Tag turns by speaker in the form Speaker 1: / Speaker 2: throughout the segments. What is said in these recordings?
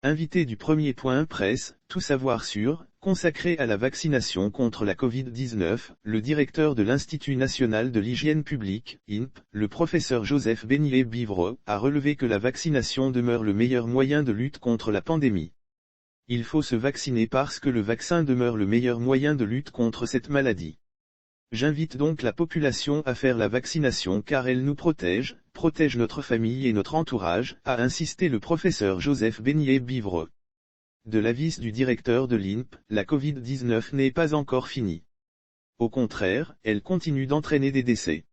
Speaker 1: Invité du premier point presse, tout savoir sur, consacré à la vaccination contre la Covid-19, le directeur de l'Institut national de l'hygiène publique, INP, le professeur Joseph Bénier-Bivre, a relevé que la vaccination demeure le meilleur moyen de lutte contre la pandémie. Il faut se vacciner parce que le vaccin demeure le meilleur moyen de lutte contre cette maladie. J'invite donc la population à faire la vaccination car elle nous protège notre famille et notre entourage, a insisté le professeur Joseph Bénier-Bivre. De l'avis du directeur de l'INP, la Covid-19 n'est pas encore finie. Au contraire, elle continue d'entraîner des décès.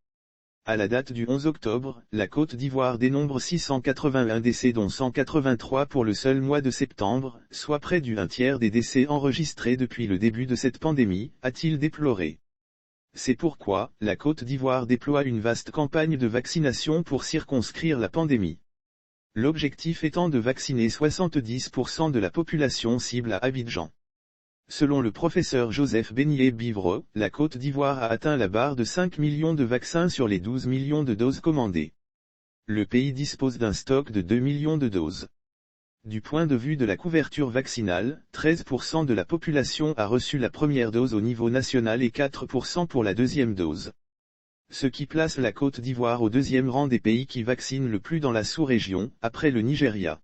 Speaker 1: À la date du 11 octobre, la Côte d'Ivoire dénombre 681 décès dont 183 pour le seul mois de septembre, soit près du 1/3 des décès enregistrés depuis le début de cette pandémie, a-t-il déploré. C'est pourquoi, la Côte d'Ivoire déploie une vaste campagne de vaccination pour circonscrire la pandémie. L'objectif étant de vacciner 70% de la population cible à Abidjan. Selon le professeur Joseph Bénier-Bivre, la Côte d'Ivoire a atteint la barre de 5 millions de vaccins sur les 12 millions de doses commandées. Le pays dispose d'un stock de 2 millions de doses. Du point de vue de la couverture vaccinale, 13% de la population a reçu la première dose au niveau national et 4% pour la deuxième dose. Ce qui place la Côte d'Ivoire au deuxième rang des pays qui vaccinent le plus dans la sous-région, après le Nigeria.